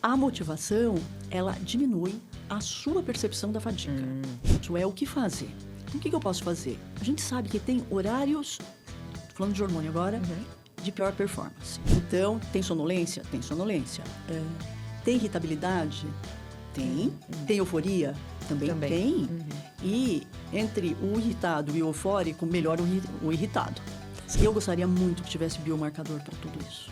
A motivação, ela diminui a sua percepção da fadiga. Isso é o que fazer. Então, o que eu posso fazer? A gente sabe que tem horários, falando de hormônio agora, de pior performance. Então, tem sonolência? Tem sonolência. Tem irritabilidade? Tem. Tem euforia? Também tem. E entre o irritado e o eufórico, melhor o irritado. Eu gostaria muito que tivesse biomarcador para tudo isso.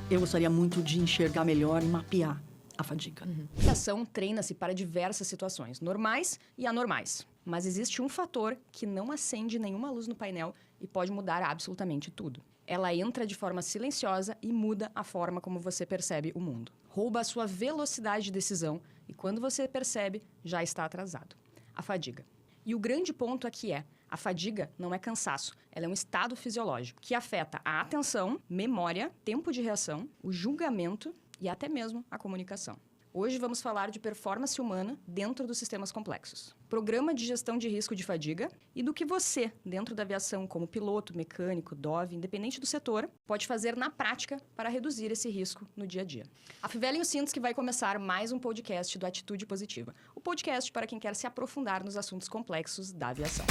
Eu gostaria muito de enxergar melhor e mapear a fadiga. A ação treina-se para diversas situações, normais e anormais. Mas existe um fator que não acende nenhuma luz no painel e pode mudar absolutamente tudo. Ela entra de forma silenciosa e muda a forma como você percebe o mundo. Rouba a sua velocidade de decisão e quando você percebe, já está atrasado. A fadiga. E o grande ponto aqui a fadiga não é cansaço, ela é um estado fisiológico que afeta a atenção, memória, tempo de reação, o julgamento e até mesmo a comunicação. Hoje vamos falar de performance humana dentro dos sistemas complexos. Programa de gestão de risco de fadiga e do que você, dentro da aviação como piloto, mecânico, DOV, independente do setor, pode fazer na prática para reduzir esse risco no dia a dia. Afivelem os cintos que vai começar mais um podcast do Atitude Positiva. O podcast para quem quer se aprofundar nos assuntos complexos da aviação.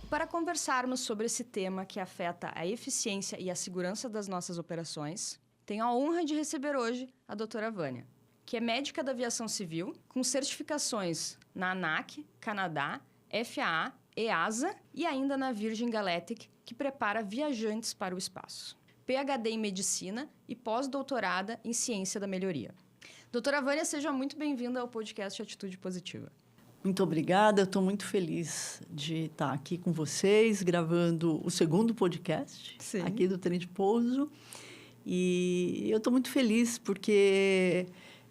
Para conversarmos sobre esse tema que afeta a eficiência e a segurança das nossas operações, tenho a honra de receber hoje a doutora Vânia, que é médica da aviação civil, com certificações na ANAC, Canadá, FAA, EASA e ainda na Virgin Galactic, que prepara viajantes para o espaço. PhD em Medicina e pós-doutorada em Ciência da Melhoria. Doutora Vânia, seja muito bem-vinda ao podcast Atitude Positiva. Muito obrigada, eu estou muito feliz de estar aqui com vocês, gravando o segundo podcast aqui do Trem de Pouso. E eu estou muito feliz porque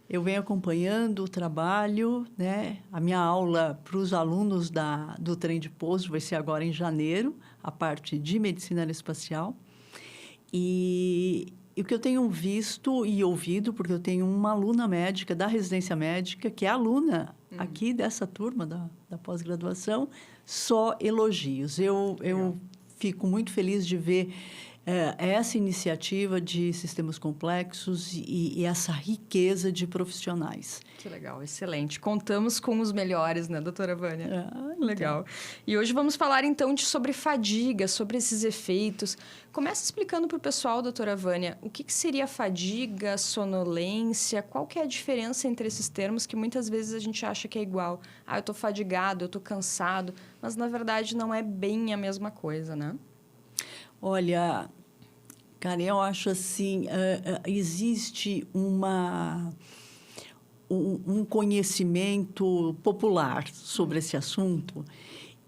eu venho acompanhando o trabalho, né? A minha aula para os alunos do Trem de Pouso vai ser agora em janeiro, a parte de medicina aeroespacial. E o que eu tenho visto e ouvido, porque eu tenho uma aluna médica da residência médica, que é aluna aqui dessa turma da pós-graduação, só elogios. Eu fico muito feliz de ver essa iniciativa de sistemas complexos e essa riqueza de profissionais. Que legal, excelente. Contamos com os melhores, né, doutora Vânia? Legal. Então. E hoje vamos falar, então, sobre fadiga, sobre esses efeitos. Começa explicando para o pessoal, doutora Vânia, o que seria fadiga, sonolência, qual que é a diferença entre esses termos que muitas vezes a gente acha que é igual. Eu estou fadigado, eu estou cansado, mas, na verdade, não é bem a mesma coisa, né? Olha, Karen, eu acho assim, existe um conhecimento popular sobre esse assunto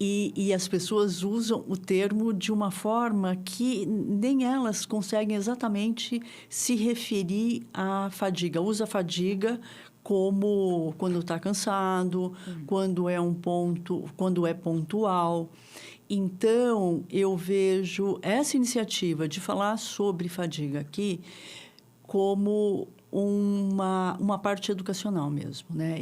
e as pessoas usam o termo de uma forma que nem elas conseguem exatamente se referir à fadiga. Usa a fadiga como quando está cansado, quando é pontual. Então, eu vejo essa iniciativa de falar sobre fadiga aqui como uma parte educacional mesmo, né?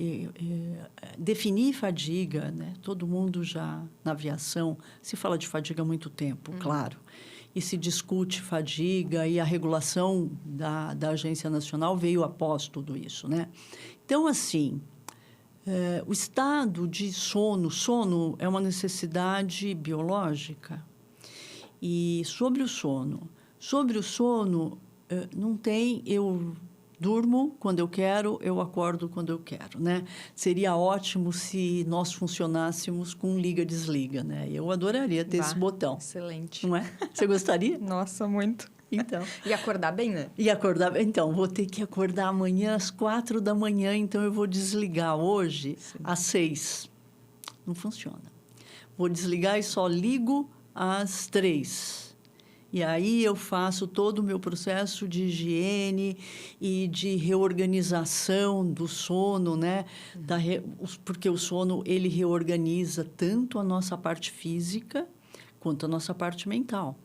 Definir fadiga, né? Todo mundo já, na aviação, se fala de fadiga há muito tempo, claro. E se discute fadiga e a regulação da Agência Nacional veio após tudo isso, né? Então, assim, o estado de sono é uma necessidade biológica. E sobre o sono, não tem, eu durmo quando eu quero, eu acordo quando eu quero, né? Seria ótimo se nós funcionássemos com liga-desliga, né? Eu adoraria ter esse botão. Excelente. Não é? Você gostaria? Nossa, muito. Então. E acordar bem, né? Então, vou ter que acordar amanhã às 4 da manhã, então eu vou desligar hoje às 6. Não funciona. Vou desligar e só ligo às 3. E aí eu faço todo o meu processo de higiene e de reorganização do sono, né? Porque o sono, ele reorganiza tanto a nossa parte física quanto a nossa parte mental.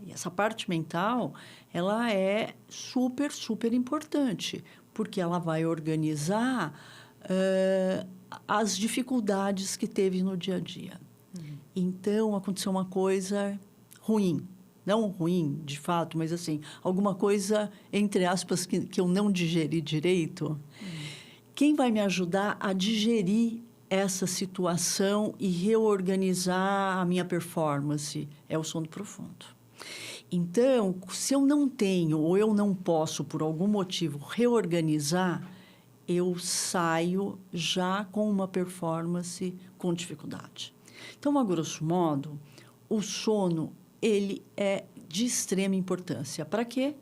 E essa parte mental, ela é super, super importante, porque ela vai organizar as dificuldades que teve no dia a dia. Então, aconteceu uma coisa ruim, não ruim, de fato, mas assim, alguma coisa, entre aspas, que eu não digeri direito, quem vai me ajudar a digerir essa situação e reorganizar a minha performance é o sono profundo. Então, se eu não tenho ou eu não posso, por algum motivo, reorganizar, eu saio já com uma performance com dificuldade. Então, a grosso modo, o sono, ele é de extrema importância. Para quê?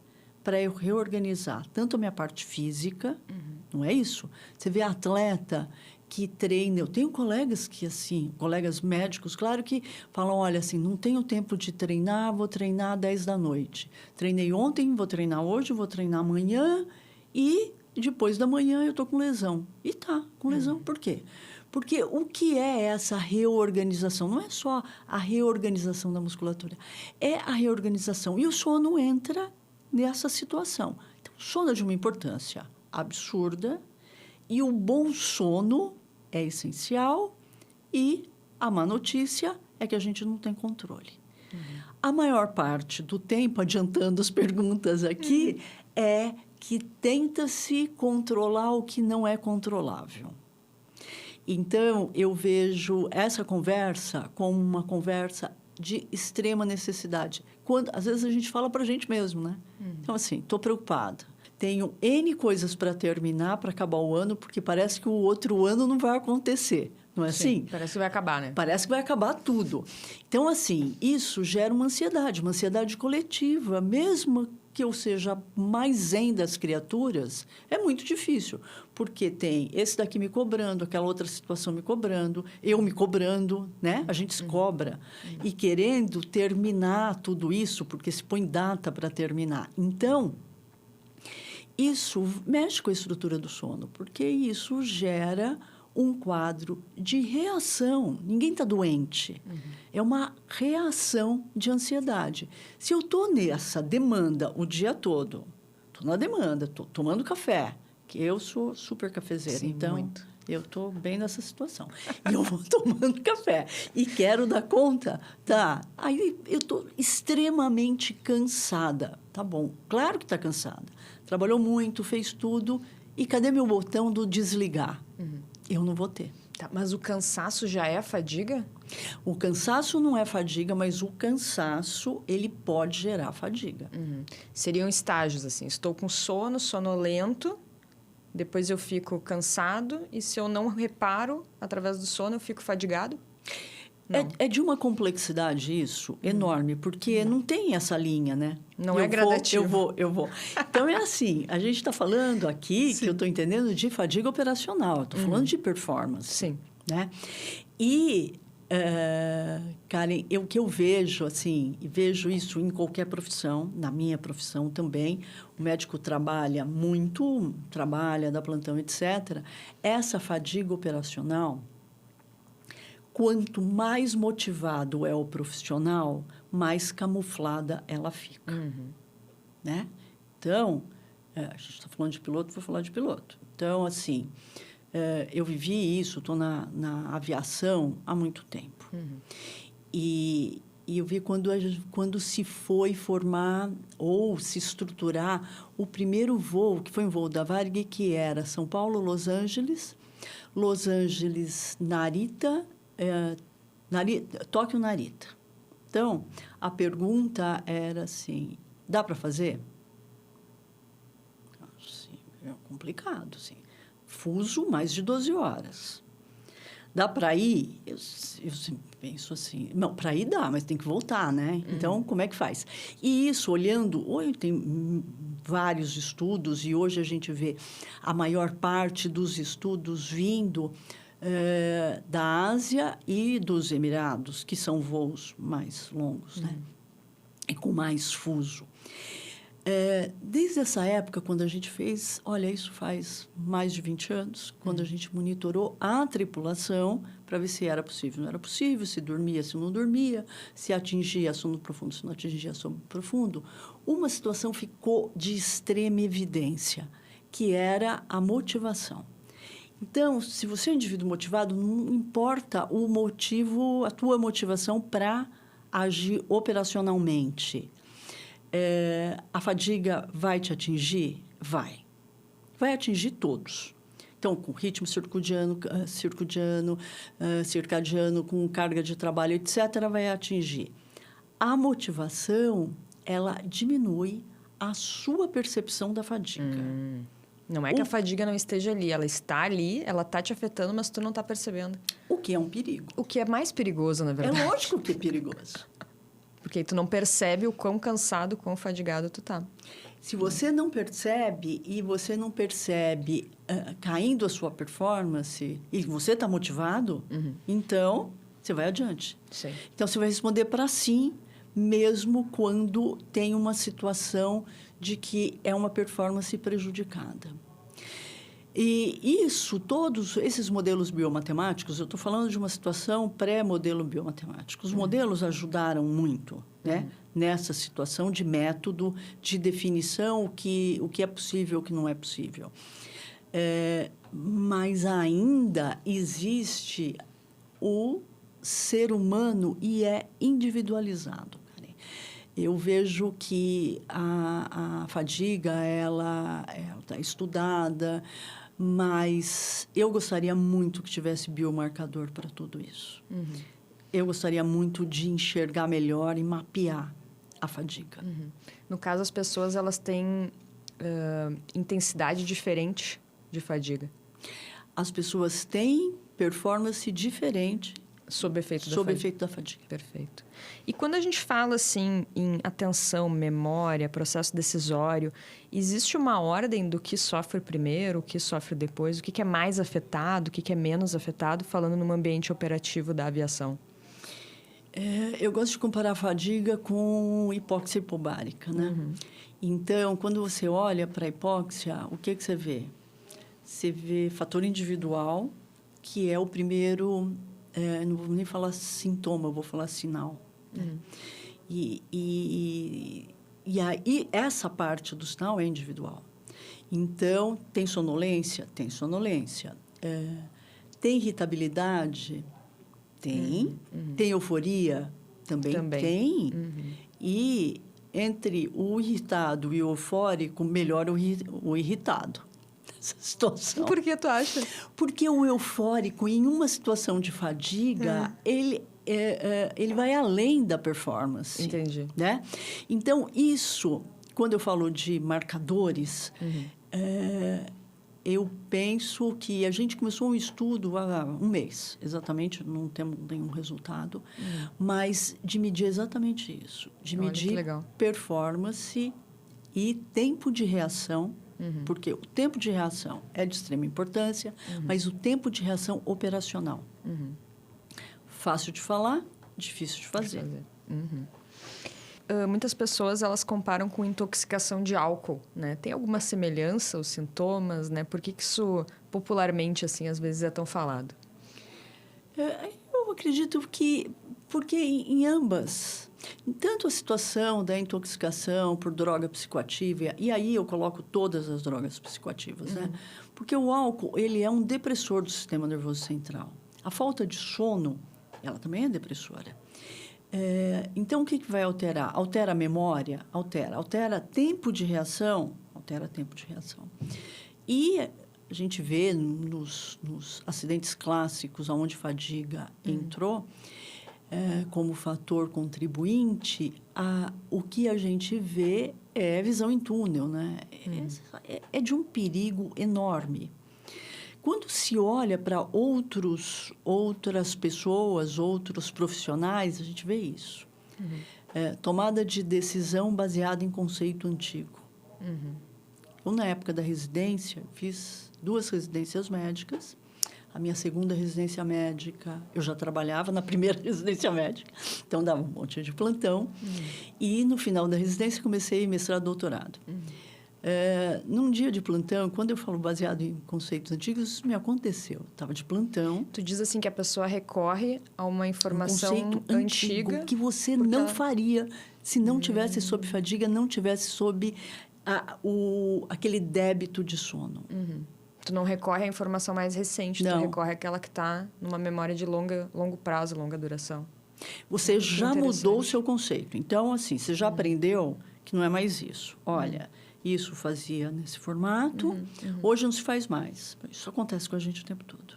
Para eu reorganizar tanto a minha parte física, não é isso? Você vê atleta que treina, eu tenho colegas que, assim, colegas médicos, claro que falam, olha, assim, não tenho tempo de treinar, vou treinar às 10 da noite. Treinei ontem, vou treinar hoje, vou treinar amanhã e depois da manhã eu estou com lesão. E tá, com lesão, por quê? Porque o que é essa reorganização? Não é só a reorganização da musculatura, é a reorganização. E o sono entra nessa situação. Então, o sono é de uma importância absurda e o bom sono é essencial e a má notícia é que a gente não tem controle. A maior parte do tempo, adiantando as perguntas aqui, é que tenta-se controlar o que não é controlável. Então, eu vejo essa conversa como uma conversa de extrema necessidade. Às vezes, a gente fala para a gente mesmo, né? Então, assim, estou preocupada. Tenho N coisas para terminar, para acabar o ano, porque parece que o outro ano não vai acontecer. Não é assim? Parece que vai acabar, né? Parece que vai acabar tudo. Então, assim, isso gera uma ansiedade coletiva. Mesmo que eu seja mais zen das criaturas, é muito difícil. Porque tem esse daqui me cobrando, aquela outra situação me cobrando, eu me cobrando, né? A gente se cobra. E querendo terminar tudo isso, porque se põe data para terminar. Então, isso mexe com a estrutura do sono, porque isso gera um quadro de reação. Ninguém está doente. É uma reação de ansiedade. Se eu estou nessa demanda o dia todo, estou na demanda, estou tomando café, que eu sou super cafezeira, Sim, então muito. eu estou bem nessa situação. E eu vou tomando café e quero dar conta, tá? Aí eu estou extremamente cansada. Tá bom, claro que está cansada. Trabalhou muito, fez tudo. E cadê meu botão do desligar? Eu não vou ter. Tá, mas o cansaço já é fadiga? O cansaço não é fadiga, mas o cansaço, ele pode gerar fadiga. Seriam estágios, assim. Estou com sono, sonolento, depois eu fico cansado, e se eu não reparo, através do sono, eu fico fadigado? É de uma complexidade isso enorme, porque não tem essa linha, né? Não é gradativo. Eu vou. Então, é assim, a gente está falando aqui, que eu estou entendendo, de fadiga operacional. Estou falando de performance. Sim. Né? E, Karen, o que eu vejo, assim, e vejo isso em qualquer profissão, na minha profissão também, o médico trabalha muito, dá plantão, etc. Essa fadiga operacional, quanto mais motivado é o profissional, mais camuflada ela fica. Né? Então, a gente está falando de piloto, vou falar de piloto. Então, assim, eu vivi isso, estou na aviação há muito tempo. E eu vi quando se foi formar ou se estruturar o primeiro voo, que foi um voo da Varig, que era São Paulo, Los Angeles, Narita, Tóquio, Narita. Então, a pergunta era assim, dá para fazer? Sim, é complicado, sim. Fuso, mais de 12 horas. Dá para ir? Eu penso assim, não, para ir dá, mas tem que voltar, né? Então, como é que faz? E isso, olhando, hoje tem vários estudos, e hoje a gente vê a maior parte dos estudos vindo da Ásia e dos Emirados, que são voos mais longos, né? E com mais fuso. Desde essa época, quando a gente fez... Olha, isso faz mais de 20 anos, quando a gente monitorou a tripulação para ver se era possível, não era possível, se dormia, se não dormia, se atingia sono profundo, se não atingia sono profundo. Uma situação ficou de extrema evidência, que era a motivação. Então, se você é um indivíduo motivado, não importa o motivo, a tua motivação para agir operacionalmente. A fadiga vai te atingir? Vai. Vai atingir todos. Então, com ritmo circadiano, com carga de trabalho, etc., vai atingir. A motivação, ela diminui a sua percepção da fadiga. Não é que a fadiga não esteja ali, ela está ali, ela está te afetando, mas tu não está percebendo. O que é um perigo. O que é mais perigoso, na verdade. É lógico que é perigoso. Porque aí tu não percebe o quão cansado, quão fadigado tu tá. Se você não percebe e você não percebe caindo a sua performance e você está motivado, então você vai adiante. Sim. Então você vai responder para si, mesmo quando tem uma situação de que é uma performance prejudicada. E isso, todos esses modelos biomatemáticos, eu estou falando de uma situação pré-modelo biomatemático. Os modelos ajudaram muito, né? Nessa situação de método, de definição, o que é possível, o que não é possível. Mas ainda existe o ser humano e é individualizado. Eu vejo que a fadiga, ela está estudada, mas eu gostaria muito que tivesse biomarcador para tudo isso. Eu gostaria muito de enxergar melhor e mapear a fadiga. No caso, as pessoas elas têm intensidade diferente de fadiga. As pessoas têm performance diferente sob efeito da fadiga. Perfeito. E quando a gente fala assim em atenção, memória, processo decisório, existe uma ordem do que sofre primeiro, o que sofre depois, o que é mais afetado, o que é menos afetado, falando num ambiente operativo da aviação? Eu gosto de comparar a fadiga com hipóxia hipobárica, né? Então, quando você olha para a hipóxia, o que você vê? Você vê fator individual, que é o primeiro... não vou nem falar sintoma, eu vou falar sinal. Né? E aí, essa parte do sinal é individual. Então, tem sonolência? Tem sonolência. Tem irritabilidade? Tem. Tem euforia? Também. Tem. E entre o irritado e o eufórico, melhor o irritado. Essa situação. Por que tu acha? Porque o eufórico, em uma situação de fadiga, ele vai além da performance. Entendi. Né? Então, isso, quando eu falo de marcadores, eu penso que a gente começou um estudo há um mês, exatamente, não temos nenhum resultado, mas de medir exatamente isso, de medir performance e tempo de reação, porque o tempo de reação é de extrema importância, mas o tempo de reação operacional. Fácil de falar, difícil de fazer. Muitas pessoas, elas comparam com intoxicação de álcool, né? Tem alguma semelhança, os sintomas, né? Por que isso, popularmente, assim, às vezes é tão falado? Eu acredito que... Porque em ambas, tanto a situação da intoxicação por droga psicoativa, e aí eu coloco todas as drogas psicoativas, né? Porque o álcool, ele é um depressor do sistema nervoso central. A falta de sono, ela também é depressora. Então, o que vai alterar? Altera a memória? Altera tempo de reação? Altera tempo de reação. E a gente vê nos acidentes clássicos, onde fadiga entrou, como fator contribuinte, o que a gente vê é visão em túnel, né? É de um perigo enorme. Quando se olha para outras pessoas, outros profissionais, a gente vê isso. Tomada de decisão baseada em conceito antigo. Eu, na época da residência, fiz 2 residências médicas. A minha segunda residência médica, eu já trabalhava na primeira residência médica, então dava um monte de plantão. E, no final da residência, comecei mestrado e doutorado. Num dia de plantão, quando eu falo baseado em conceitos antigos, isso me aconteceu. Estava de plantão. Tu diz assim que a pessoa recorre a uma informação conceito antiga que você não faria se não tivesse sob fadiga, não tivesse sob aquele débito de sono. Tu não recorre à informação mais recente, tu recorre àquela que está numa memória de longo prazo, longa duração. Você já mudou o seu conceito. Então, assim, você já aprendeu que não é mais isso. Olha, isso fazia nesse formato, hoje não se faz mais. Isso acontece com a gente o tempo todo.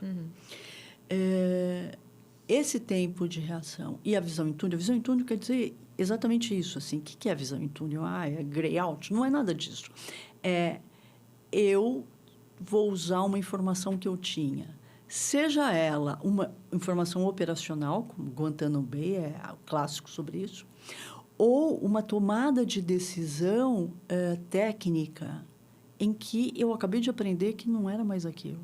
Esse tempo de reação e a visão em túnel, a visão em túnel quer dizer exatamente isso. Assim, o que é a visão em túnel? É grey out? Não é nada disso. Eu vou usar uma informação que eu tinha, seja ela uma informação operacional, como Guantanamo Bay é clássico sobre isso, ou uma tomada de decisão técnica em que eu acabei de aprender que não era mais aquilo.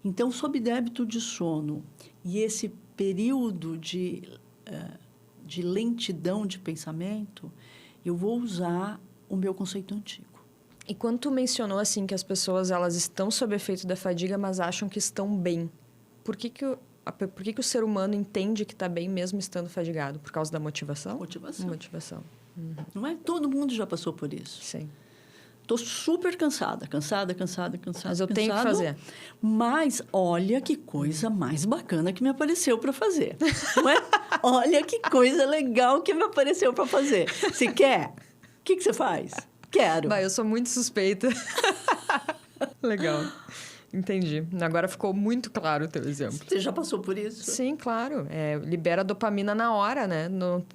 Então, sob débito de sono e esse período de lentidão de pensamento, eu vou usar o meu conceito antigo. E quando tu mencionou assim que as pessoas elas estão sob efeito da fadiga, mas acham que estão bem, por que o ser humano entende que está bem mesmo estando fadigado? Por causa da motivação? Motivação. Não é? Todo mundo já passou por isso. Sim. Estou super cansada. Mas eu tenho que fazer. Mas olha que coisa mais bacana que me apareceu para fazer. Não é? Olha que coisa legal que me apareceu para fazer. Você quer? O que você faz? Quero. Bah, eu sou muito suspeita. Legal. Entendi. Agora ficou muito claro o teu exemplo. Você já passou por isso? Sim, claro. Libera dopamina na hora, né?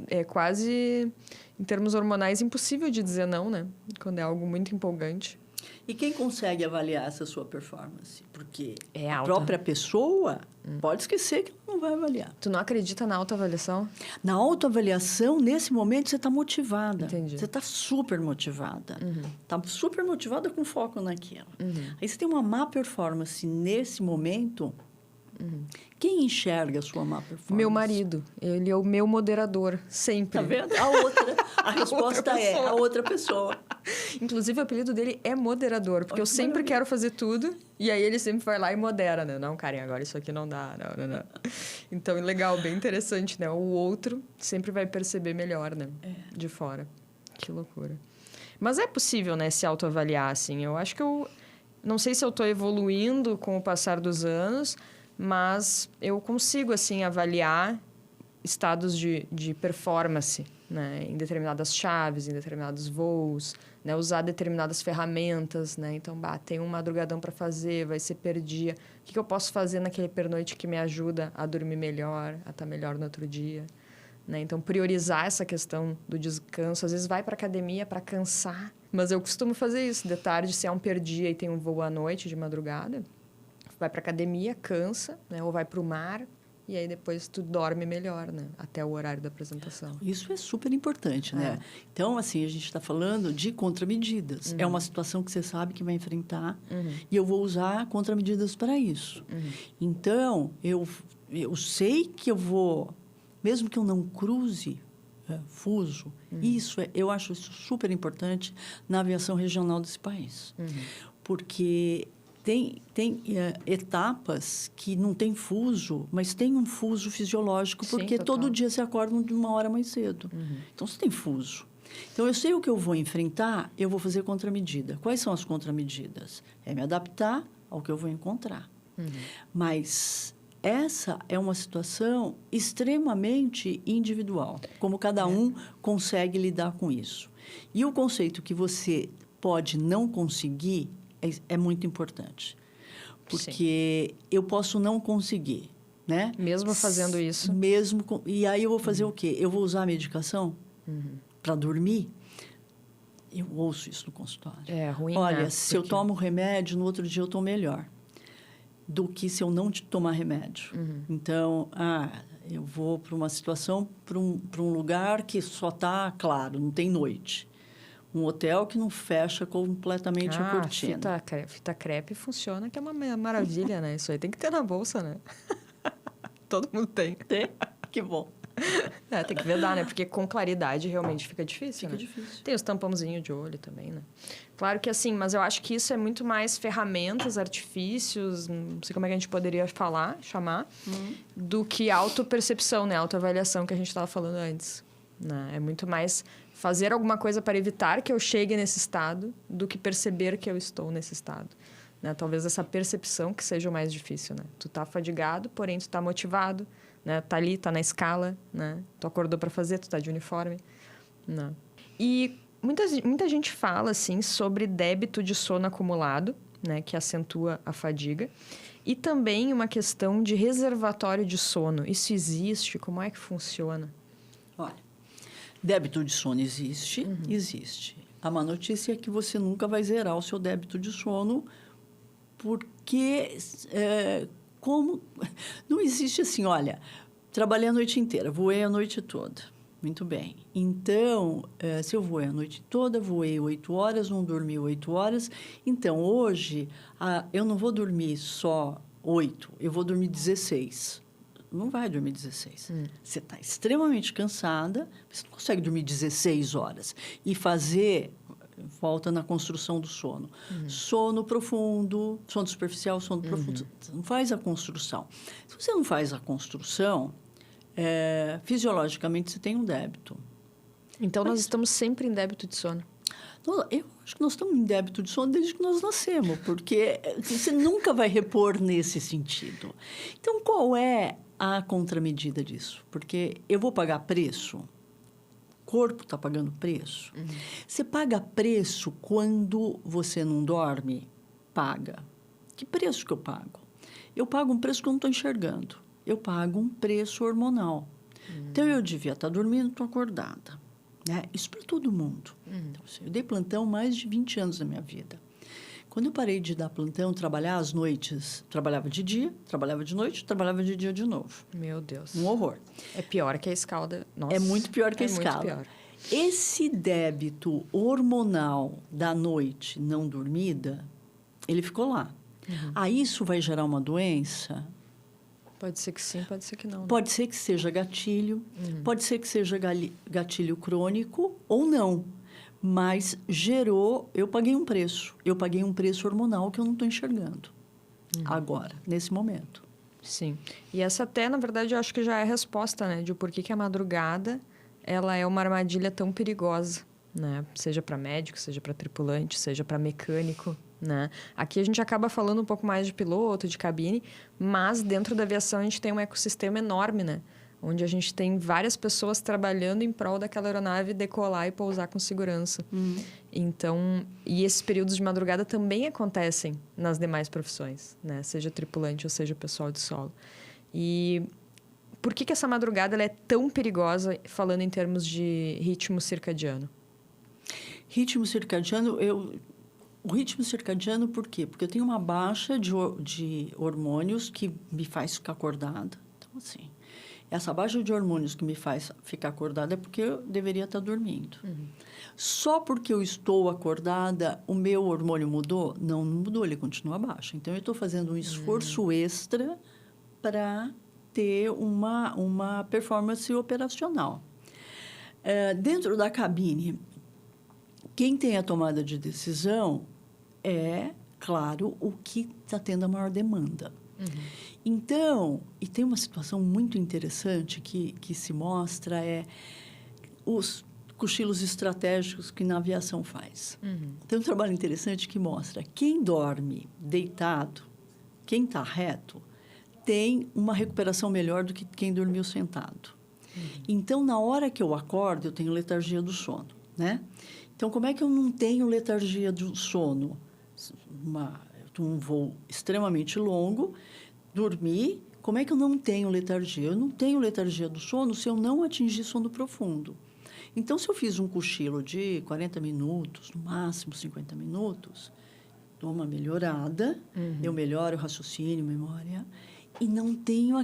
É quase, em termos hormonais, impossível de dizer não, né? Quando é algo muito empolgante. E quem consegue avaliar essa sua performance? Porque É a alta. própria pessoa pode esquecer que não vai avaliar. Tu não acredita na autoavaliação? Na autoavaliação, nesse momento, você está motivada. Entendi. Você está super motivada. Está super motivada com foco naquilo. Aí você tem uma má performance nesse momento. Quem enxerga a sua má performance? Meu marido. Ele é o meu moderador, sempre. Tá vendo? A resposta é a outra pessoa. Inclusive, o apelido dele é moderador, porque eu sempre quero fazer tudo, e aí ele sempre vai lá e modera, né? Não, Karen, agora isso aqui não dá, não. Então, legal, bem interessante, né? O outro sempre vai perceber melhor, né? De fora. Que loucura. Mas é possível, né, se autoavaliar, assim. Eu acho que não sei se eu tô evoluindo com o passar dos anos, mas eu consigo, assim, avaliar estados de performance, né? Em determinadas chaves, em determinados voos, né? Usar determinadas ferramentas, né? Então, tem um madrugadão para fazer, vai ser per dia. O que eu posso fazer naquele pernoite que me ajuda a dormir melhor, a estar melhor no outro dia? Né? Então, priorizar essa questão do descanso. Às vezes, vai para academia para cansar, mas eu costumo fazer isso. De tarde, se é um per dia e tem um voo à noite, de madrugada, vai para academia, cansa, né? Ou vai para o mar, e aí depois tu dorme melhor, né? Até o horário da apresentação. Isso é super importante, né? Então, assim, a gente está falando de contramedidas. É uma situação que você sabe que vai enfrentar e eu vou usar contramedidas para isso. Então, eu sei que eu vou, mesmo que eu não cruze fuso, eu acho isso super importante na aviação regional desse país. Porque tem etapas que não tem fuso, mas tem um fuso fisiológico, porque todo dia você acorda de uma hora mais cedo. Então, você tem fuso. Então, eu sei o que eu vou enfrentar, eu vou fazer contramedida. Quais são as contramedidas? É me adaptar ao que eu vou encontrar. Mas essa é uma situação extremamente individual, como cada um consegue lidar com isso. E o conceito que você pode não conseguir é muito importante, porque eu posso não conseguir, né? Mesmo fazendo isso. E aí eu vou fazer o quê? Eu vou usar a medicação para dormir? Eu ouço isso no consultório. É ruim, olha, né? se eu tomo remédio, no outro dia eu estou melhor do que se eu não tomar remédio. Então, eu vou para uma situação, para um lugar que só está claro, não tem noite. Um hotel que não fecha completamente a cortina. Fita crepe funciona, que é uma maravilha, né? Isso aí tem que ter na bolsa, né? Todo mundo tem. Tem? Que bom. Tem que vedar, né? Porque com claridade realmente fica difícil, Fica né? difícil. Tem os tampãozinhos de olho também, né? Claro que assim, mas eu acho que isso é muito mais ferramentas, artifícios, não sei como é que a gente poderia chamar, do que autopercepção, né? Autoavaliação que a gente estava falando antes. Né? É muito mais fazer alguma coisa para evitar que eu chegue nesse estado do que perceber que eu estou nesse estado. Né? Talvez essa percepção que seja o mais difícil, né? Tu tá fadigado, porém tu tá motivado, né? Tá ali, tá na escala, né? Tu acordou para fazer, tu tá de uniforme, né? E Muita gente fala, assim, sobre débito de sono acumulado, né? Que acentua a fadiga. E também uma questão de reservatório de sono. Isso existe? Como é que funciona? Olha, débito de sono existe, existe. A má notícia é que você nunca vai zerar o seu débito de sono, porque como não existe assim, olha, trabalhei a noite inteira, voei a noite toda. Muito bem. Então, se eu voei a noite toda, voei 8 horas, não dormi 8 horas. Então, hoje, eu não vou dormir só 8, eu vou dormir 16. Não vai dormir 16. Você está extremamente cansada, você não consegue dormir 16 horas. E fazer, volta na construção do sono. Sono profundo, sono superficial, sono profundo. Você não faz a construção. Se você não faz a construção, fisiologicamente você tem um débito. Então, nós estamos sempre em débito de sono. Eu acho que nós estamos em débito de sono desde que nós nascemos, porque você nunca vai repor nesse sentido. Então, qual é a contramedida disso? Porque eu vou pagar preço, o corpo está pagando preço. Você paga preço quando você não dorme? Paga. Que preço que eu pago? Eu pago um preço que eu não estou enxergando. Eu pago um preço hormonal. Então, eu devia estar dormindo, estou acordada. Né? Isso para todo mundo. Então, assim, eu dei plantão mais de 20 anos da minha vida. Quando eu parei de dar plantão, trabalhar às noites, trabalhava de dia, trabalhava de noite, trabalhava de dia de novo. Meu Deus. Um horror. É pior que a escala. Nossa. É muito pior que a escala. Muito pior. Esse débito hormonal da noite não dormida, ele ficou lá. Aí isso vai gerar uma doença? Pode ser que sim, pode ser que não. Né? Pode ser que seja gatilho, pode ser que seja gatilho crônico ou não. Mas gerou, eu paguei um preço. Eu paguei um preço hormonal que eu não estou enxergando agora, nesse momento. Sim. E essa até, na verdade, eu acho que já é a resposta, né? De por que a madrugada ela é uma armadilha tão perigosa, né? Seja para médico, seja para tripulante, seja para mecânico, né? Aqui a gente acaba falando um pouco mais de piloto, de cabine, mas dentro da aviação a gente tem um ecossistema enorme, né? Onde a gente tem várias pessoas trabalhando em prol daquela aeronave decolar e pousar com segurança. Então, e esses períodos de madrugada também acontecem nas demais profissões, né? Seja tripulante ou seja pessoal de solo. E por que essa madrugada ela é tão perigosa, falando em termos de ritmo circadiano? Ritmo circadiano, o ritmo circadiano, por quê? Porque eu tenho uma baixa de hormônios que me faz ficar acordada. Então, assim, essa baixa de hormônios que me faz ficar acordada é porque eu deveria estar dormindo. Só porque eu estou acordada, o meu hormônio mudou? Não, não mudou, ele continua baixo. Então, eu estou fazendo um esforço extra para ter uma performance operacional. Dentro da cabine, quem tem a tomada de decisão é, claro, o que está tendo a maior demanda. Então, e tem uma situação muito interessante que se mostra, os cochilos estratégicos que na aviação faz. Tem um trabalho interessante que mostra quem dorme deitado, quem está reto, tem uma recuperação melhor do que quem dormiu sentado. Então, na hora que eu acordo, eu tenho letargia do sono, né? Então, como é que eu não tenho letargia do sono? Um voo extremamente longo, dormi, como é que eu não tenho letargia? Eu não tenho letargia do sono se eu não atingir sono profundo. Então, se eu fiz um cochilo de 40 minutos, no máximo 50 minutos, dou uma melhorada, eu melhoro o raciocínio, memória, e não tenho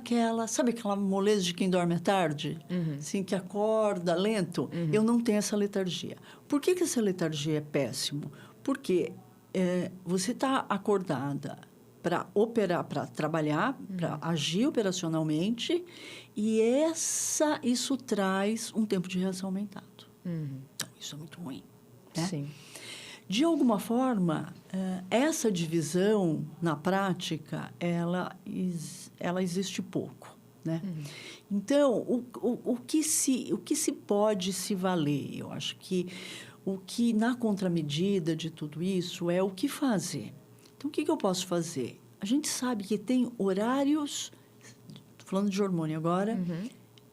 sabe aquela moleza de quem dorme à tarde? Assim, que acorda lento? Eu não tenho essa letargia. Por que essa letargia é péssimo? Porque você está acordada para operar, para trabalhar, para agir operacionalmente, e isso traz um tempo de reação aumentado. Então, isso é muito ruim. Né? Sim. De alguma forma, essa divisão, na prática, ela existe pouco. Né? Então, o que se pode se valer? Eu acho que o que, na contramedida de tudo isso, é o que fazer. Então, o que eu posso fazer? A gente sabe que tem horários, estou falando de hormônio agora,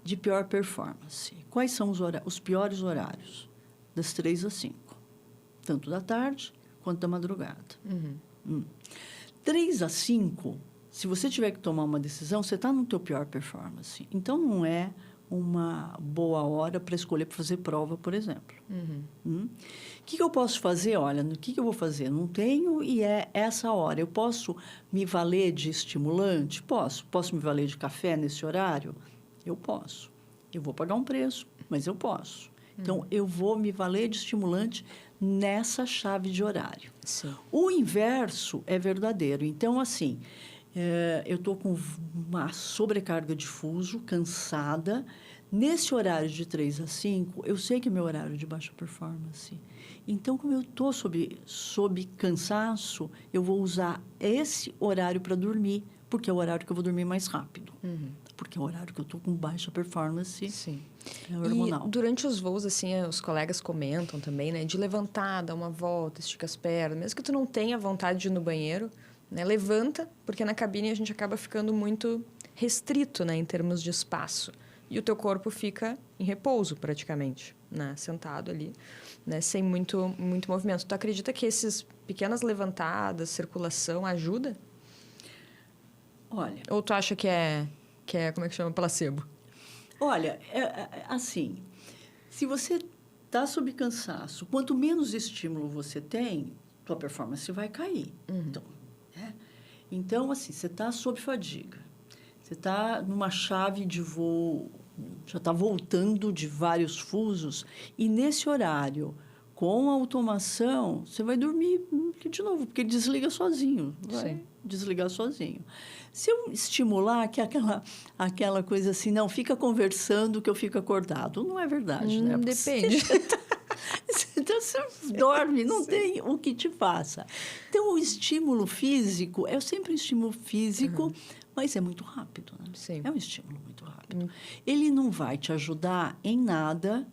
de pior performance. Quais são os piores horários? das 3 às 5. Tanto da tarde quanto da madrugada. 3 às 5, se você tiver que tomar uma decisão, você está no teu pior performance. Então, não é uma boa hora para escolher para fazer prova, por exemplo. O que eu posso fazer? Olha, o que eu vou fazer? Não tenho e é essa hora. Eu posso me valer de estimulante? Posso. Posso me valer de café nesse horário? Eu posso. Eu vou pagar um preço, mas eu posso. Então, eu vou me valer de estimulante nessa chave de horário. Sim. O inverso é verdadeiro. Então, assim, eu estou com uma sobrecarga de fuso, cansada. Nesse horário de 3 às 5, eu sei que é meu horário de baixa performance. Então, como eu estou sob cansaço, eu vou usar esse horário para dormir, porque é o horário que eu vou dormir mais rápido. Porque é o horário que eu estou com baixa performance. Sim. Hormonal. E durante os voos, assim, os colegas comentam também, né? De levantar, dar uma volta, estica as pernas. Mesmo que tu não tenha vontade de ir no banheiro, né? Levanta, porque na cabine a gente acaba ficando muito restrito, né? Em termos de espaço. E o teu corpo fica em repouso, praticamente, né? Sentado ali, né? Sem muito movimento. Tu acredita que essas pequenas levantadas, circulação, ajuda? Olha... Ou tu acha que é como é que chama? Placebo? Olha, assim, se você está sob cansaço, quanto menos estímulo você tem, tua performance vai cair. Então, assim, você está sob fadiga. Você está numa chave de voo, já está voltando de vários fusos, e nesse horário, com a automação, você vai dormir de novo, porque ele desliga sozinho. Vai desligar sozinho. Se eu estimular, que é aquela coisa assim, não, fica conversando que eu fico acordado. Não é verdade, né? Depende. Então, você dorme, não tem o que te faça. Então, o estímulo físico é sempre um estímulo físico, mas é muito rápido. Né? Sim. É um estímulo muito rápido. Ele não vai te ajudar em nada.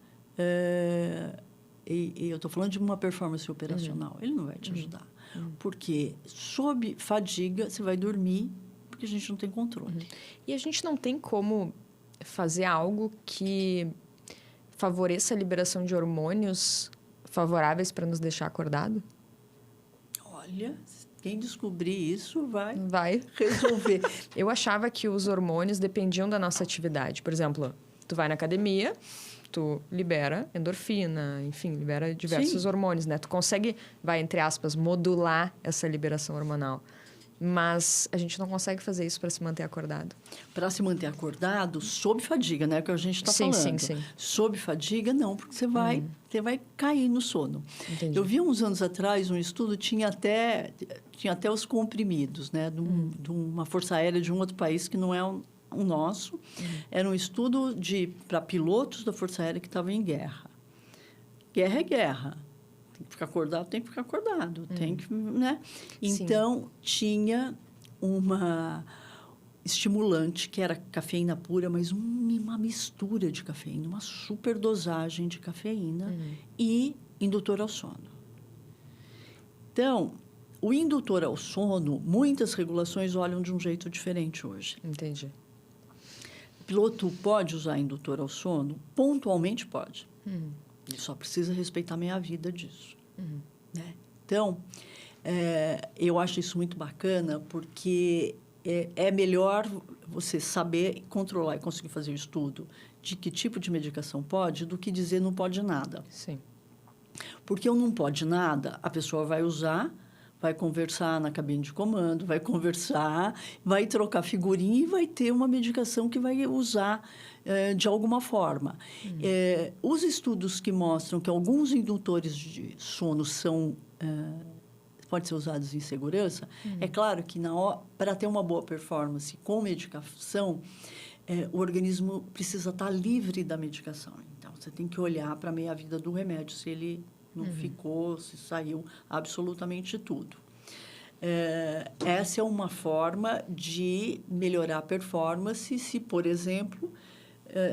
E eu estou falando de uma performance operacional. Ele não vai te ajudar. Porque, sob fadiga, você vai dormir, porque a gente não tem controle. E a gente não tem como fazer algo que favoreça a liberação de hormônios favoráveis para nos deixar acordado? Olha, quem descobrir isso vai resolver. Eu achava que os hormônios dependiam da nossa atividade. Por exemplo, tu vai na academia, tu libera endorfina, enfim, libera diversos hormônios, né? Tu consegue, entre aspas, modular essa liberação hormonal. Mas a gente não consegue fazer isso para se manter acordado. Para se manter acordado, sob fadiga, né? Que a gente está falando. Sim. Sob fadiga, não, porque você vai cair no sono. Entendi. Eu vi uns anos atrás um estudo, tinha até os comprimidos, né? De uma força aérea de um outro país que não é o nosso. Era um estudo para pilotos da força aérea que estavam em guerra. Guerra é guerra. Tem que ficar acordado, tem que, né? Então, tinha uma estimulante que era cafeína pura, mas uma mistura de cafeína, uma superdosagem de cafeína e indutor ao sono. Então, o indutor ao sono, muitas regulações olham de um jeito diferente hoje. Entendi. O piloto pode usar indutor ao sono? Pontualmente pode. Ele só precisa respeitar a meia-vida disso. Né? Então, eu acho isso muito bacana, porque é melhor você saber controlar e conseguir fazer o estudo de que tipo de medicação pode, do que dizer não pode nada. Sim. Porque o não pode nada, a pessoa vai usar, vai conversar na cabine de comando, vai conversar, vai trocar figurinha e vai ter uma medicação que vai usar de alguma forma. Os estudos que mostram que alguns indutores de sono podem ser usados em segurança, é claro que para ter uma boa performance com medicação, o organismo precisa estar livre da medicação. Então, você tem que olhar para a meia-vida do remédio, se ele não ficou, se saiu absolutamente tudo. Essa é uma forma de melhorar a performance se, por exemplo,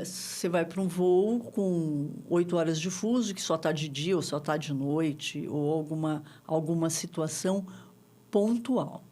você vai para um voo com 8 horas de fuso, que só está de dia ou só está de noite, ou alguma situação pontual.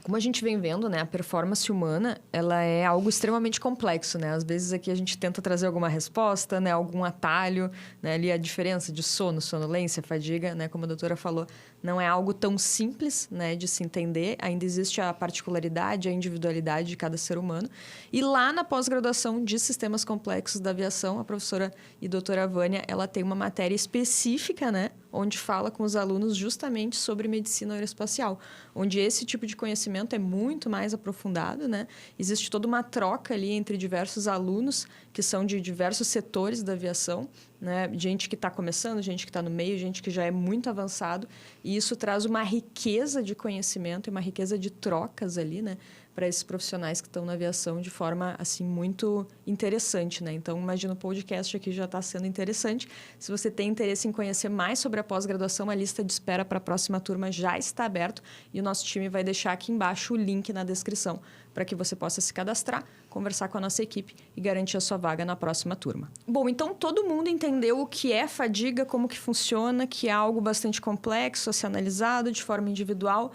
Como a gente vem vendo, né, a performance humana, ela é algo extremamente complexo, né? Às vezes aqui a gente tenta trazer alguma resposta, né, algum atalho, né, ali a diferença de sono, sonolência, fadiga, né, como a doutora falou, não é algo tão simples, né, de se entender. Ainda existe a particularidade, a individualidade de cada ser humano. E lá na pós-graduação de sistemas complexos da aviação, a professora e doutora Vânia, ela tem uma matéria específica, né, onde fala com os alunos justamente sobre medicina aeroespacial, onde esse tipo de conhecimento é muito mais aprofundado, né? Existe toda uma troca ali entre diversos alunos que são de diversos setores da aviação, né? Gente que está começando, gente que está no meio, gente que já é muito avançado, e isso traz uma riqueza de conhecimento e uma riqueza de trocas ali, né? Para esses profissionais que estão na aviação de forma, assim, muito interessante, né? Então, imagina, o podcast aqui já está sendo interessante. Se você tem interesse em conhecer mais sobre a pós-graduação, a lista de espera para a próxima turma já está aberta e o nosso time vai deixar aqui embaixo o link na descrição para que você possa se cadastrar, conversar com a nossa equipe e garantir a sua vaga na próxima turma. Bom, então todo mundo entendeu o que é fadiga, como que funciona, que é algo bastante complexo a ser analisado de forma individual.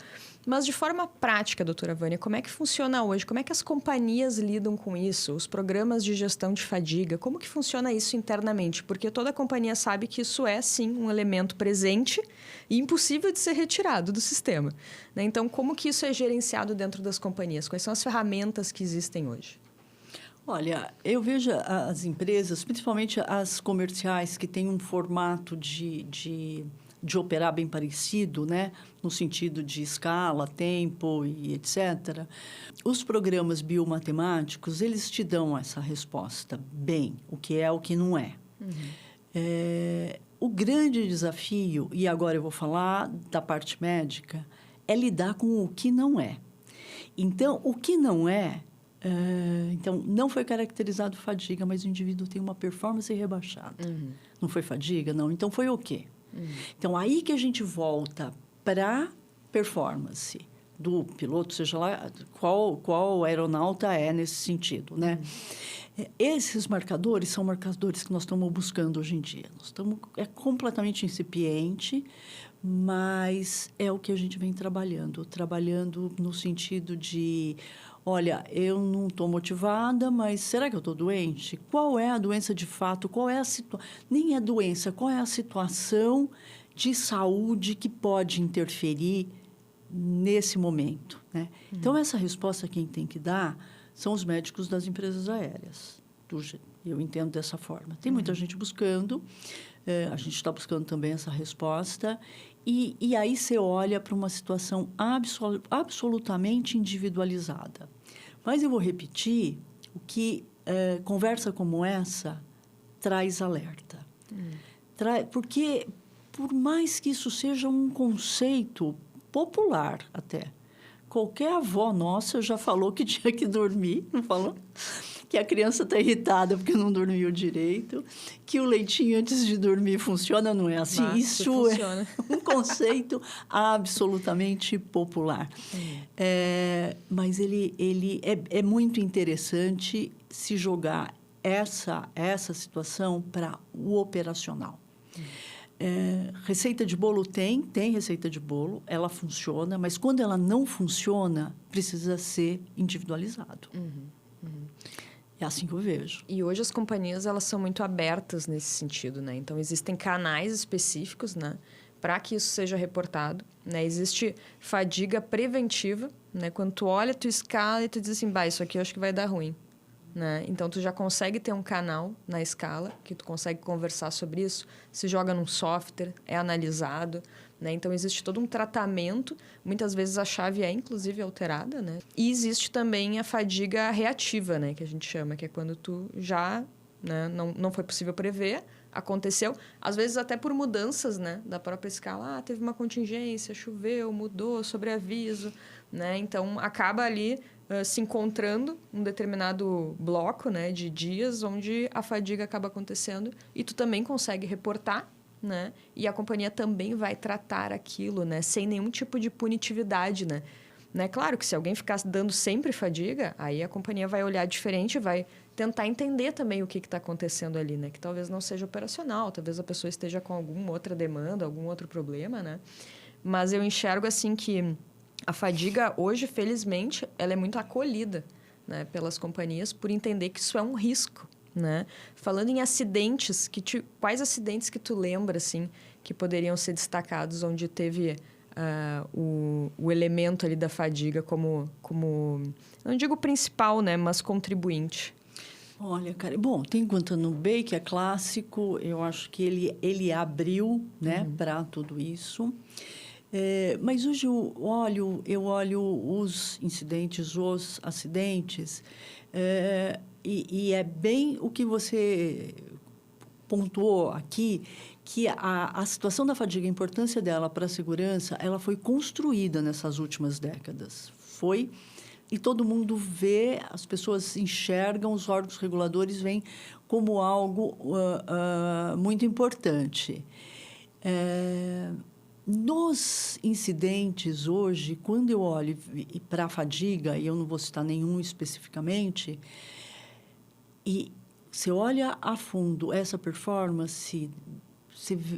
Mas de forma prática, doutora Vânia, como é que funciona hoje? Como é que as companhias lidam com isso? Os programas de gestão de fadiga, como que funciona isso internamente? Porque toda companhia sabe que isso é, sim, um elemento presente e impossível de ser retirado do sistema, né? Então, como que isso é gerenciado dentro das companhias? Quais são as ferramentas que existem hoje? Olha, eu vejo as empresas, principalmente as comerciais, que têm um formato de operar bem parecido, né? No sentido de escala, tempo e etc. Os programas biomatemáticos, eles te dão essa resposta bem, o que é, o que não é. O grande desafio, e agora eu vou falar da parte médica, é lidar com o que não é. Então, o que não é... então, não foi caracterizado fadiga, mas o indivíduo tem uma performance rebaixada. Não foi fadiga? Não. Então, foi o quê? Então, aí que a gente volta para performance do piloto, seja lá qual aeronauta é nesse sentido, né? Esses marcadores são marcadores que nós estamos buscando hoje em dia. É completamente incipiente, mas é o que a gente vem trabalhando no sentido de... Olha, eu não estou motivada, mas será que eu estou doente? Qual é a doença de fato? Qual é a situação? Nem é doença, qual é a situação de saúde que pode interferir nesse momento, né? Então, essa resposta quem tem que dar são os médicos das empresas aéreas. Eu entendo dessa forma. Tem muita gente buscando, a gente está buscando também essa resposta, e aí você olha para uma situação absolutamente individualizada. Mas eu vou repetir o que conversa como essa traz alerta. Porque, por mais que isso seja um conceito popular até, qualquer avó nossa já falou que tinha que dormir, não falou? Que a criança está irritada porque não dormiu direito, que o leitinho antes de dormir funciona, não é assim? Isso funciona. É um conceito absolutamente popular. Mas ele é muito interessante se jogar essa situação para o operacional. Receita de bolo tem receita de bolo, ela funciona, mas quando ela não funciona, precisa ser individualizado. É assim que eu vejo. E hoje as companhias, elas são muito abertas nesse sentido, né? Então, existem canais específicos, né, para que isso seja reportado, né? Existe fadiga preventiva, né? Quando tu olha, tu escala e tu diz assim, isso aqui eu acho que vai dar ruim, né? Então, tu já consegue ter um canal na escala que tu consegue conversar sobre isso, se joga num software, é analisado, né? Então, existe todo um tratamento. Muitas vezes a chave é, inclusive, alterada, né? E existe também a fadiga reativa, né? Que a gente chama, que é quando tu já, né, não foi possível prever, aconteceu. Às vezes até por mudanças, né, da própria escala. Teve uma contingência, choveu, mudou, sobreaviso, né? Então, acaba ali se encontrando um determinado bloco, né, de dias onde a fadiga acaba acontecendo e tu também consegue reportar, né? E a companhia também vai tratar aquilo, né? Sem nenhum tipo de punitividade, né? Claro que se alguém ficar dando sempre fadiga, aí a companhia vai olhar diferente, vai tentar entender também o que está acontecendo ali, né? Que talvez não seja operacional, talvez a pessoa esteja com alguma outra demanda, algum outro problema, né? Mas eu enxergo assim que A fadiga, hoje, felizmente, ela é muito acolhida, né, pelas companhias por entender que isso é um risco, né? Falando em acidentes, quais acidentes que tu lembra, assim, que poderiam ser destacados onde teve o elemento ali da fadiga como, não digo principal, né, mas contribuinte? Olha, cara, bom, tem Guantanamo Bay, que é clássico, eu acho que ele abriu, né, para tudo isso. Mas hoje eu olho os incidentes, os acidentes, e é bem o que você pontuou aqui, que a situação da fadiga, a importância dela para a segurança, ela foi construída nessas últimas décadas. E todo mundo vê, as pessoas enxergam, os órgãos reguladores veem como algo muito importante. Nos incidentes hoje, quando eu olho para a fadiga, e eu não vou citar nenhum especificamente, e você olha a fundo essa performance,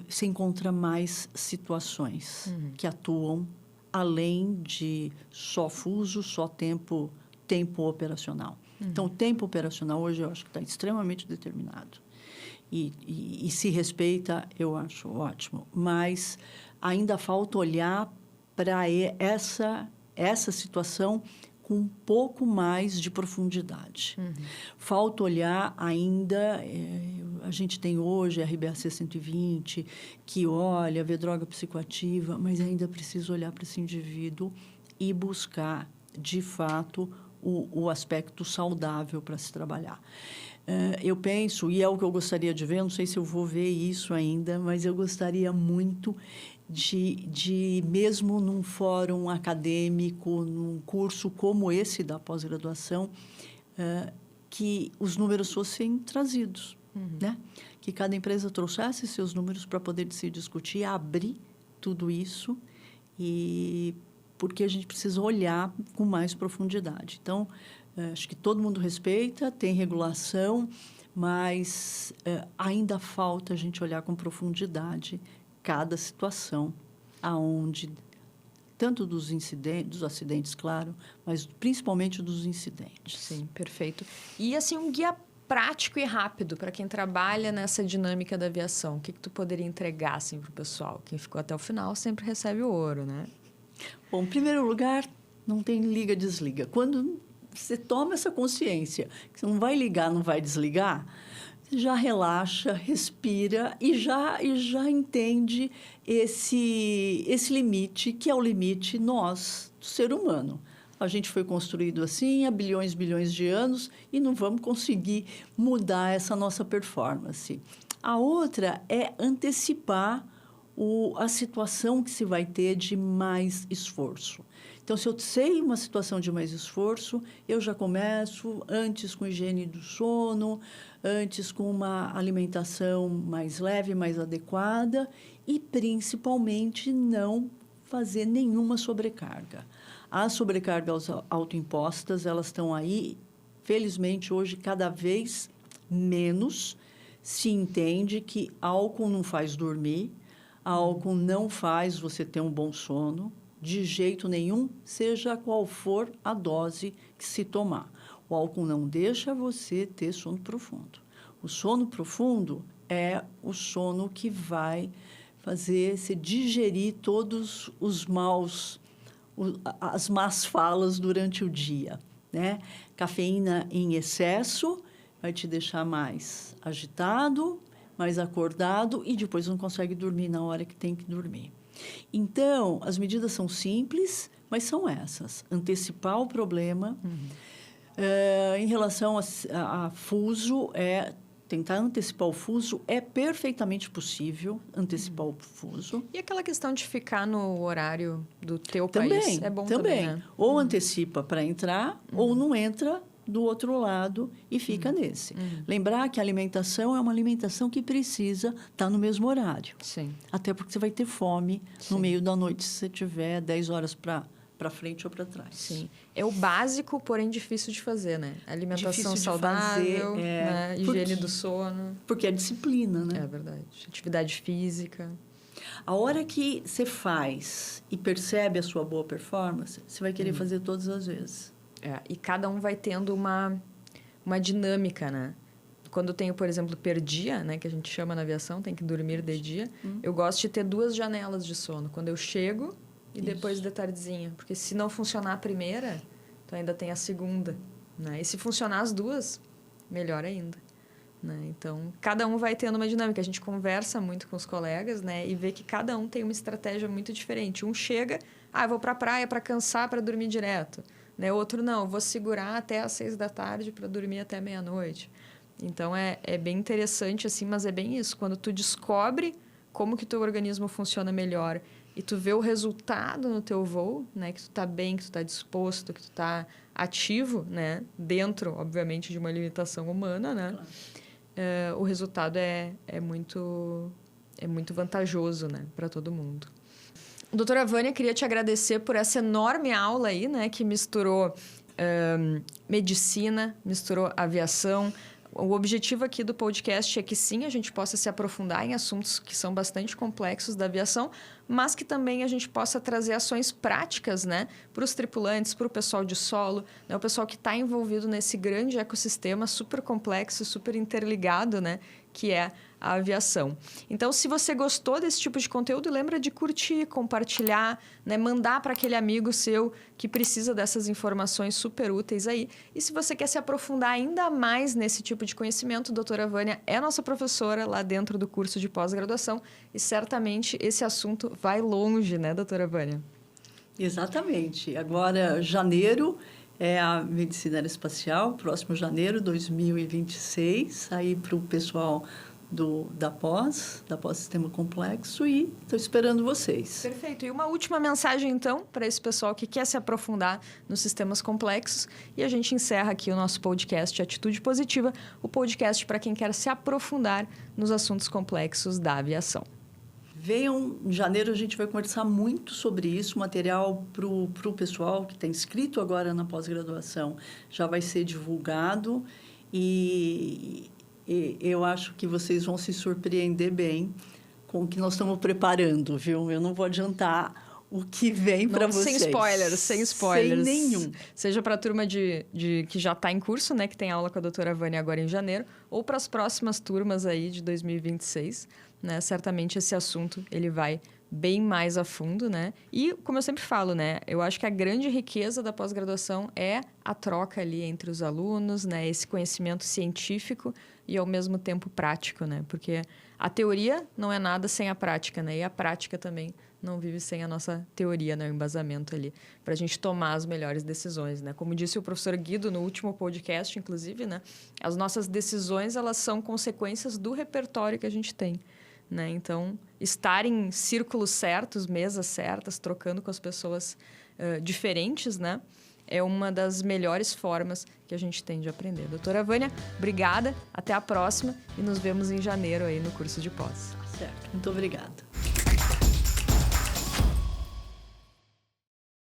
você encontra mais situações que atuam além de só fuso, só tempo operacional. Então, o tempo operacional hoje eu acho que está extremamente determinado. E se respeita, eu acho ótimo. Mas ainda falta olhar para essa situação com um pouco mais de profundidade. Falta olhar ainda... a gente tem hoje a RBAC 120, que olha, vê droga psicoativa, mas ainda precisa olhar para esse indivíduo e buscar, de fato, o aspecto saudável para se trabalhar. Eu penso, e é o que eu gostaria de ver, não sei se eu vou ver isso ainda, mas eu gostaria muito de mesmo num fórum acadêmico, num curso como esse da pós-graduação, que os números fossem trazidos, né? Que cada empresa trouxesse seus números para poder se discutir, abrir tudo isso, porque a gente precisa olhar com mais profundidade. Então, acho que todo mundo respeita, tem regulação, mas ainda falta a gente olhar com profundidade cada situação, aonde tanto dos acidentes, claro, mas principalmente dos incidentes. Sim, perfeito. E assim, um guia prático e rápido para quem trabalha nessa dinâmica da aviação. O que tu poderia entregar assim, para o pessoal? Quem ficou até o final sempre recebe o ouro, né? Bom, em primeiro lugar, não tem liga, desliga. Quando você toma essa consciência que você não vai ligar, não vai desligar, você já relaxa, respira e já entende esse limite, que é o limite nós, do ser humano. A gente foi construído assim há bilhões de anos e não vamos conseguir mudar essa nossa performance. A outra é antecipar a situação que se vai ter de mais esforço. Então, se eu sei uma situação de mais esforço, eu já começo antes com higiene do sono, antes com uma alimentação mais leve, mais adequada e, principalmente, não fazer nenhuma sobrecarga. As sobrecargas autoimpostas, elas estão aí, felizmente, hoje, cada vez menos. Se entende que álcool não faz dormir, álcool não faz você ter um bom sono, de jeito nenhum, seja qual for a dose que se tomar. O álcool não deixa você ter sono profundo. O sono profundo é o sono que vai fazer você digerir todos os as más falas durante o dia, né? Cafeína em excesso vai te deixar mais agitado, mais acordado e depois não consegue dormir na hora que tem que dormir. Então, as medidas são simples, mas são essas. Antecipar o problema. Em relação a fuso, tentar antecipar o fuso é perfeitamente possível antecipar o fuso. E aquela questão de ficar no horário do teu também, país? É bom também, né? Ou antecipa para entrar, ou não entra do outro lado e fica nesse. Lembrar que a alimentação é uma alimentação que precisa estar no mesmo horário. Sim. Até porque você vai ter fome no meio da noite se você tiver 10 horas para frente ou para trás. Sim. É o básico, porém difícil de fazer, né? Alimentação Difícil de saudável, fazer, né? Higiene do sono. Porque é disciplina, né? É verdade. Atividade física. A hora que você faz e percebe a sua boa performance, você vai querer fazer todas as vezes. E cada um vai tendo uma dinâmica, né? Quando eu tenho, por exemplo, perdia, né, que a gente chama na aviação, tem que dormir de dia, eu gosto de ter 2 janelas de sono. Quando eu chego e depois de tardezinha. Porque se não funcionar a primeira, tu ainda tem a segunda, né? E se funcionar as 2, melhor ainda, né? Então, cada um vai tendo uma dinâmica. A gente conversa muito com os colegas, né? E vê que cada um tem uma estratégia muito diferente. Um chega, eu vou pra praia para cansar, para dormir direto. Né? Outro, não, vou segurar até às 6 da tarde para dormir até meia-noite. Então, é bem interessante, assim, mas é bem isso. Quando tu descobre como que o teu organismo funciona melhor e tu vê o resultado no teu voo, né? Que tu tá bem, que tu tá disposto, que tu tá ativo, né? Dentro, obviamente, de uma limitação humana, né? Claro. O resultado é muito vantajoso, né? Para todo mundo. Doutora Vânia, queria te agradecer por essa enorme aula aí, né? Que misturou medicina, misturou aviação. O objetivo aqui do podcast é que sim, a gente possa se aprofundar em assuntos que são bastante complexos da aviação, mas que também a gente possa trazer ações práticas, né, para os tripulantes, para o pessoal de solo, né, o pessoal que está envolvido nesse grande ecossistema super complexo, super interligado, né, que é a aviação. Então, se você gostou desse tipo de conteúdo, lembra de curtir, compartilhar, né, mandar para aquele amigo seu que precisa dessas informações super úteis aí. E se você quer se aprofundar ainda mais nesse tipo de conhecimento, a doutora Vânia é nossa professora lá dentro do curso de pós-graduação e certamente esse assunto vai longe, né, doutora Vânia? Exatamente. Agora, janeiro é a medicina aeroespacial, próximo janeiro de 2026, aí para o pessoal da pós Sistema Complexo, e estou esperando vocês. Perfeito. E uma última mensagem, então, para esse pessoal que quer se aprofundar nos sistemas complexos. E a gente encerra aqui o nosso podcast Atitude Positiva, o podcast para quem quer se aprofundar nos assuntos complexos da aviação. Venham, em janeiro a gente vai conversar muito sobre isso, material para o pessoal que está inscrito agora na pós-graduação já vai ser divulgado e eu acho que vocês vão se surpreender bem com o que nós estamos preparando, viu? Eu não vou adiantar o que vem para vocês. Sem spoilers. Sem nenhum. Seja para a turma que já está em curso, né, que tem aula com a doutora Vânia agora em janeiro, ou para as próximas turmas aí de 2026, né? Certamente esse assunto ele vai bem mais a fundo, né? E, como eu sempre falo, né? Eu acho que a grande riqueza da pós-graduação é a troca ali entre os alunos, né? Esse conhecimento científico e, ao mesmo tempo, prático, né? Porque a teoria não é nada sem a prática, né? E a prática também não vive sem a nossa teoria, né? O embasamento ali, para a gente tomar as melhores decisões, né? Como disse o professor Guido no último podcast, inclusive, né? As nossas decisões, elas são consequências do repertório que a gente tem, né? Então, estar em círculos certos, mesas certas, trocando com as pessoas diferentes, né? É uma das melhores formas que a gente tem de aprender. Doutora Vânia, obrigada, até a próxima e nos vemos em janeiro aí no curso de pós. Certo, muito obrigada.